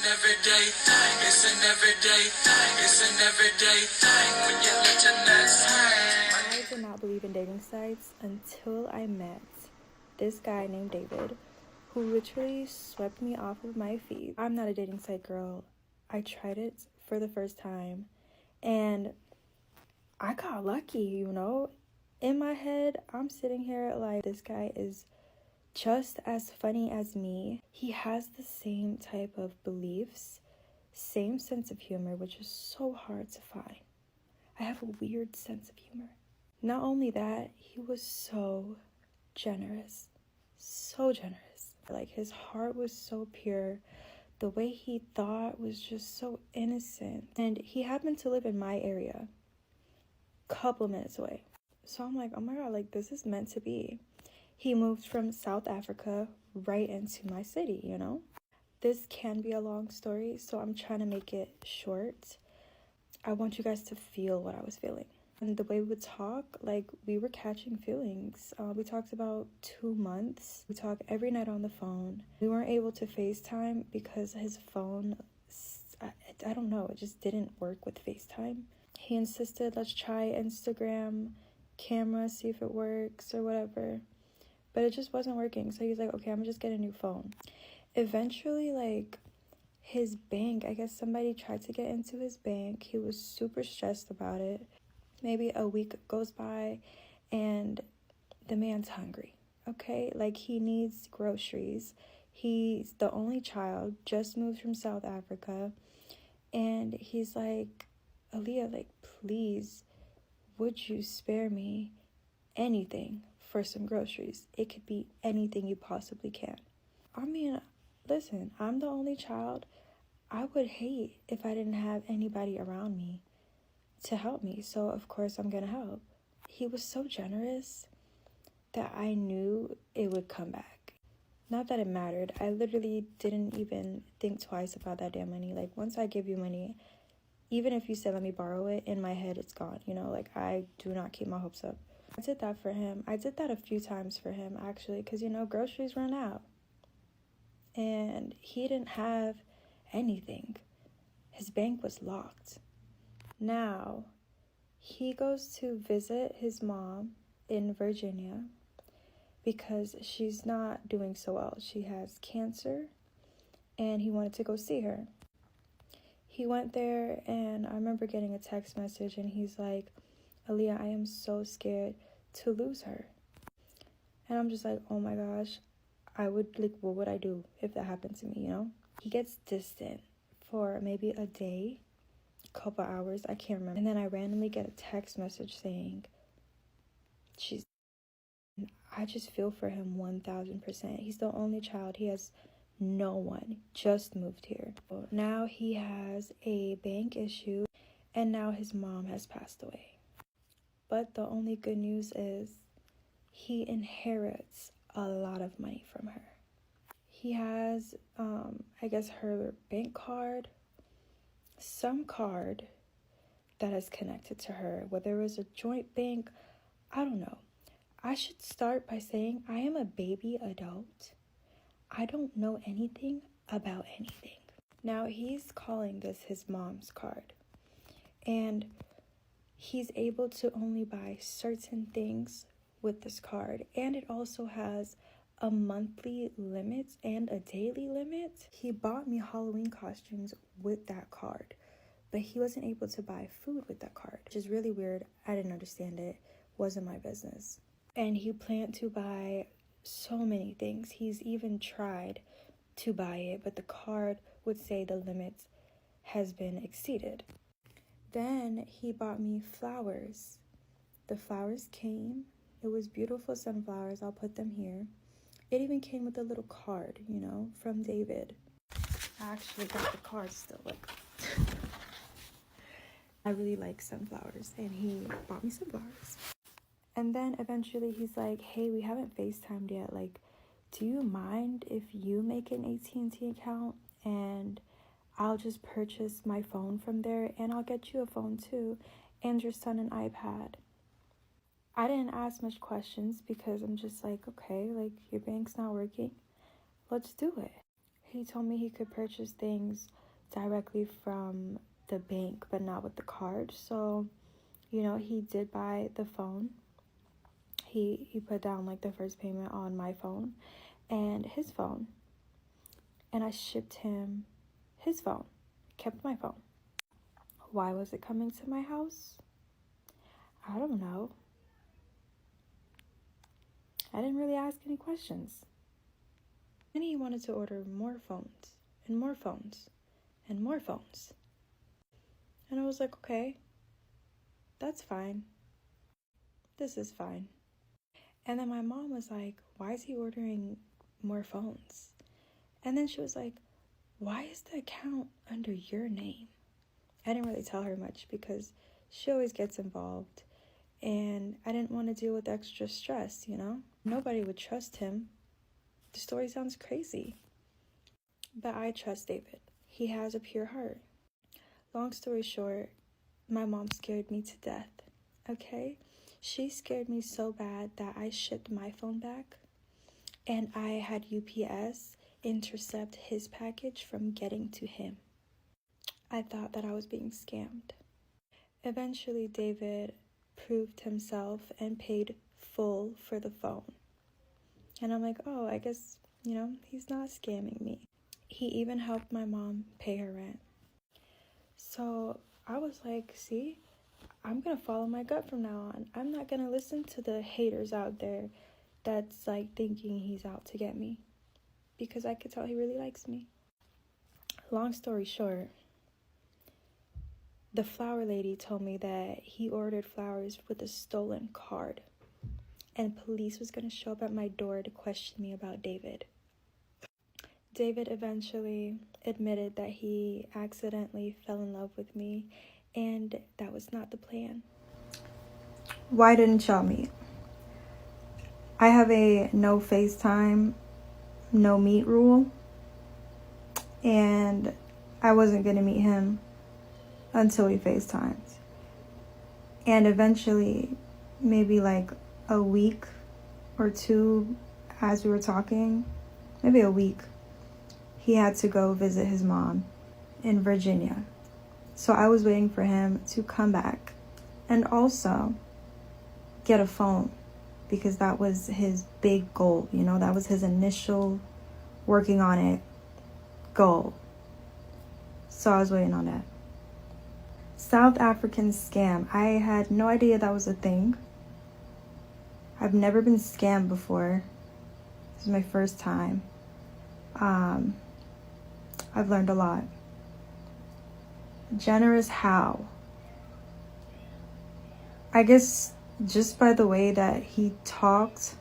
everyday thing. It's an everyday thing. It's an everyday thing when you let your nuts hang. I did not believe in dating sites until I met this guy named David, who literally swept me off of my feet. I'm not a dating site girl. I tried it for the first time and I got lucky, you know? In my head, I'm sitting here like, this guy is just as funny as me. He has the same type of beliefs, same sense of humor, which is so hard to find. I have a weird sense of humor. Not only that, he was so generous. So generous. Like, his heart was so pure. The way he thought was just so innocent. And he happened to live in my area, couple minutes away. So I'm like, oh my god, like, this is meant to be. He moved from South Africa right into my city, you know? This can be a long story, so I'm trying to make it short. I want you guys to feel what I was feeling. And the way we would talk, like, we were catching feelings. We talked about 2 months. We talked every night on the phone. We weren't able to FaceTime because his phone, I don't know, it just didn't work with FaceTime. He insisted, let's try Instagram camera, see if it works or whatever. But it just wasn't working. So he's like, okay, I'm gonna just get a new phone. Eventually, like, his bank, I guess somebody tried to get into his bank. He was super stressed about it. Maybe a week goes by and the man's hungry, okay? Like, he needs groceries. He's the only child, just moved from South Africa. And he's like, Aaliyah, like, please, would you spare me anything for some groceries? It could be anything you possibly can. I mean, listen, I'm the only child. I would hate if I didn't have anybody around me to help me. So of course I'm gonna help. He was so generous that I knew it would come back. Not that it mattered. I literally didn't even think twice about that damn money. Like, once I give you money, even if you said let me borrow it, in my head it's gone, you know? Like, I do not keep my hopes up. I did that for him. I did that a few times for him, actually, because, you know, groceries run out. And he didn't have anything. His bank was locked. Now, he goes to visit his mom in Virginia because she's not doing so well. She has cancer, and he wanted to go see her. He went there, and I remember getting a text message, and he's like, Aaliyah, I am so scared to lose her. And I'm just like, oh my gosh, what would I do if that happened to me, you know? He gets distant for maybe a day, couple hours, I can't remember. And then I randomly get a text message saying, I just feel for him 1000%. He's the only child. He has no one. Just moved here. Now he has a bank issue, and now his mom has passed away. But the only good news is he inherits a lot of money from her. He has, I guess, her bank card, some card that is connected to her, whether it was a joint bank, I don't know. I should start by saying I am a baby adult. I don't know anything about anything. Now, he's calling this his mom's card, and he's able to only buy certain things with this card, and it also has a monthly limit and a daily limit. He bought me Halloween costumes with that card, but he wasn't able to buy food with that card, which is really weird. I didn't understand it. Wasn't my business. And he planned to buy so many things. He's even tried to buy it, but the card would say the limit has been exceeded. Then he bought me flowers. The flowers came. It was beautiful sunflowers. I'll put them here. It even came with a little card, you know, from David. I actually got the card still. Like, I really like sunflowers, and he bought me sunflowers. And then eventually he's like, hey, we haven't FaceTimed yet. Like, do you mind if you make an AT&T account and I'll just purchase my phone from there, and I'll get you a phone too, and your son an iPad? I didn't ask much questions because I'm just like, okay, like, your bank's not working. Let's do it. He told me he could purchase things directly from the bank, but not with the card. So, you know, he did buy the phone. He put down like the first payment on my phone and his phone. And I shipped him his phone. Kept my phone. Why was it coming to my house? I don't know. I didn't really ask any questions. And he wanted to order more phones and more phones and more phones. And I was like, okay, that's fine. This is fine. And then my mom was like, why is he ordering more phones? And then she was like, why is the account under your name? I didn't really tell her much because she always gets involved. And I didn't want to deal with extra stress, you know? Nobody would trust him. The story sounds crazy. But I trust David. He has a pure heart. Long story short, my mom scared me to death, okay? She scared me so bad that I shipped my phone back, and I had UPS intercept his package from getting to him. I thought that I was being scammed. Eventually, David proved himself and paid full for the phone. And I'm like, oh, I guess, you know, he's not scamming me. He even helped my mom pay her rent. So I was like, see, I'm going to follow my gut from now on. I'm not going to listen to the haters out there that's like thinking he's out to get me, because I could tell he really likes me. Long story short, the flower lady told me that he ordered flowers with a stolen card, and police was going to show up at my door to question me about David. David eventually admitted that he accidentally fell in love with me, and that was not the plan. Why didn't y'all meet? I have a no FaceTime, no meet rule, and I wasn't going to meet him until we FaceTimed. And eventually, maybe like a week or two as we were talking, maybe a week, he had to go visit his mom in Virginia. So I was waiting for him to come back and also get a phone, because that was his big goal, you know, that was his initial working on it goal. So I was waiting on that. South African scam. I had no idea that was a thing. I've never been scammed before. This is my first time. I've learned a lot. Generous how? I guess just by the way that he talked.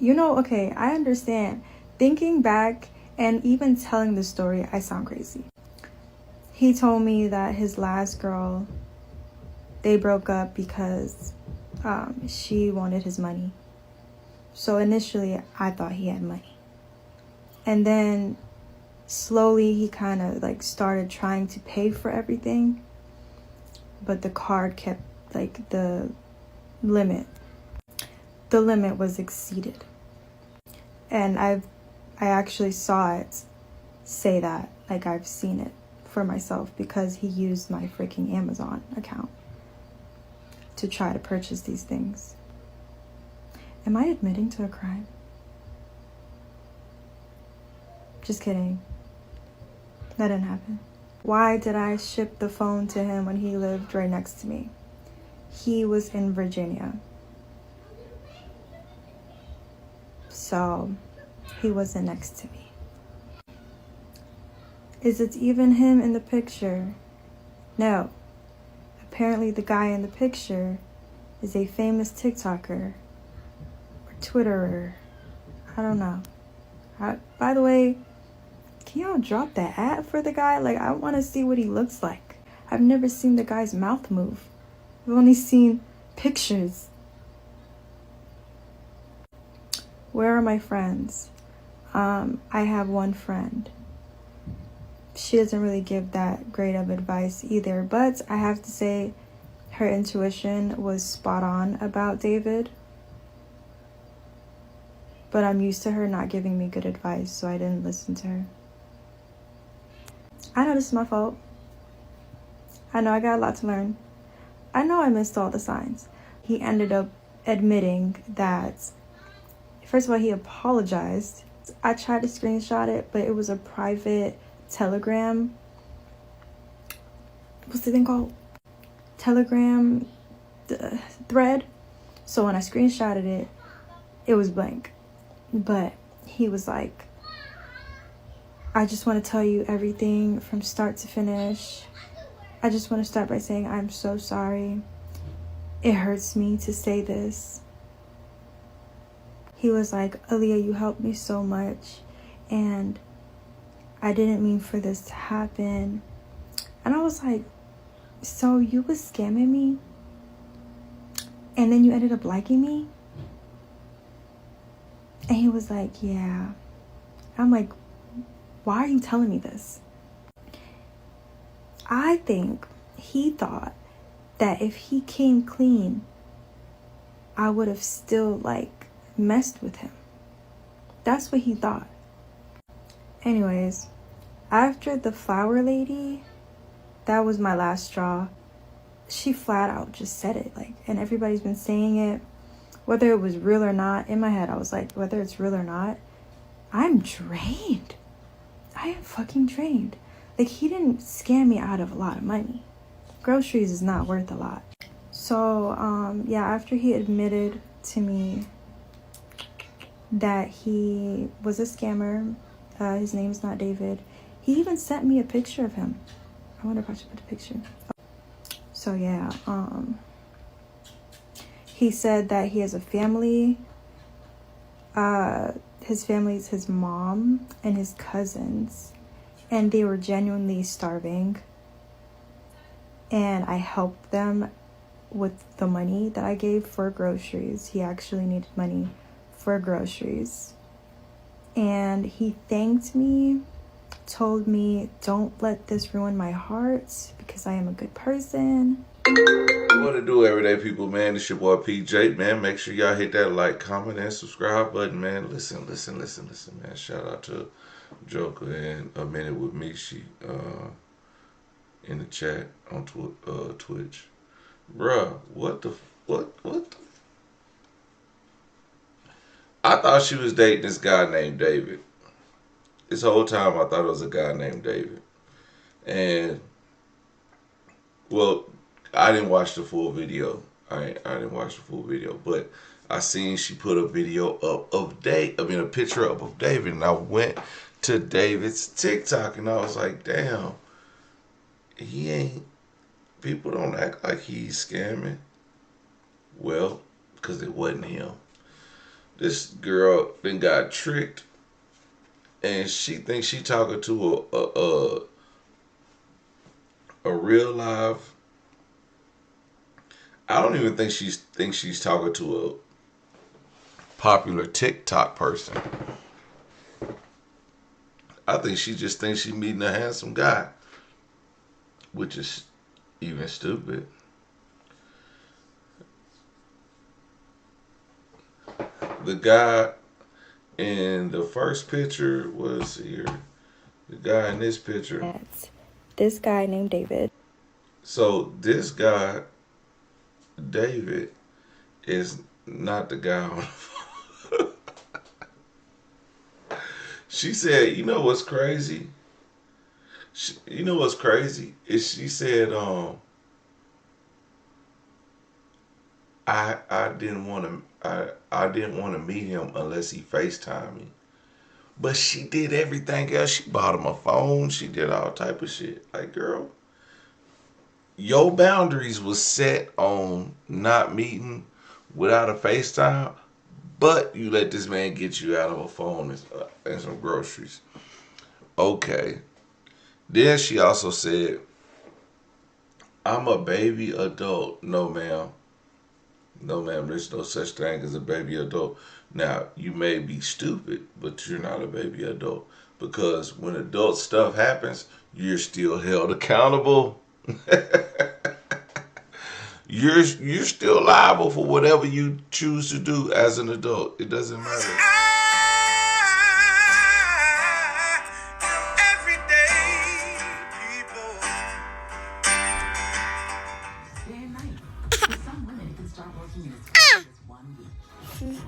You know, okay, I understand. Thinking back and even telling the story, I sound crazy. He told me that his last girl, they broke up because she wanted his money. So initially, I thought he had money. And then slowly, he kind of like started trying to pay for everything. But the card kept, like, the limit was exceeded. And I actually saw it say that. Like, I've seen it for myself, because he used my freaking Amazon account to try to purchase these things. Am I admitting to a crime? Just kidding. That didn't happen. Why did I ship the phone to him when he lived right next to me? He was in Virginia. So he wasn't next to me. Is it even him in the picture? No. Apparently the guy in the picture is a famous TikToker or Twitterer. I don't know. By the way, can y'all drop that ad for the guy? Like, I want to see what he looks like. I've never seen the guy's mouth move. I've only seen pictures. Where are my friends? I have one friend. She doesn't really give that great of advice either, but I have to say her intuition was spot on about David. but I'm used to her not giving me good advice, so I didn't listen to her. I know this is my fault. I know I got a lot to learn. I know I missed all the signs. He ended up admitting that, first of all, he apologized. I tried to screenshot it, but it was a private Telegram. What's the thing called? Telegram thread. So when I screenshotted it, it was blank. But he was like, I just want to tell you everything from start to finish. I just want to start by saying I'm so sorry. It hurts me to say this. He was like, Aaliyah, you helped me so much, and I didn't mean for this to happen. And I was like, so you was scamming me? And then you ended up liking me? And he was like, yeah. I'm like, why are you telling me this? I think he thought that if he came clean, I would have still messed with him. That's what he thought. Anyways, after the flower lady, that was my last straw. She flat out just said it, and everybody's been saying it, whether it was real or not. In my head, I was like, whether it's real or not, I'm drained. I am fucking drained. He didn't scam me out of a lot of money. Groceries is not worth a lot. So, yeah, after he admitted to me that he was a scammer, his name's not David, he even sent me a picture of him. I wonder if I should put a picture. So, yeah, he said that he has a family. His family is his mom and his cousins, and they were genuinely starving. And I helped them with the money that I gave for groceries. He actually needed money for groceries. And he thanked me, told me, don't let this ruin my heart because I am a good person. What it do, everyday people, man? It's your boy PJ, man. Make sure y'all hit that like, comment, and subscribe button, man. Listen, man. Shout out to Joker and A Minute With Me. She in the chat on Twitch. Bruh, what the I thought she was dating this guy named David. This whole time I thought it was a guy named David. And, well, I didn't watch the full video. I didn't watch the full video, but I seen she put a video up of a picture up of David, and I went to David's TikTok, and I was like, damn, people don't act like he's scamming. Well, because it wasn't him. This girl then got tricked, and she thinks she talking to a real live. I don't even think she's talking to a popular TikTok person. I think she just thinks she's meeting a handsome guy, which is even stupid. The guy in the first picture was here. The guy in this picture. This guy named David. So this guy, David, is not the guy on the phone. She said, you know what's crazy? She said, I didn't want to meet him unless he FaceTimed me. But she did everything else. She bought him a phone. She did all type of shit. Like, girl, your boundaries was set on not meeting without a FaceTime, but you let this man get you out of a phone and some groceries. Okay. Then she also said, I'm a baby adult. No, ma'am. No, ma'am, there's no such thing as a baby adult. Now, you may be stupid, but you're not a baby adult. Because when adult stuff happens, you're still held accountable. You're still liable for whatever you choose to do as an adult. It doesn't matter. start working in as early as 1 week.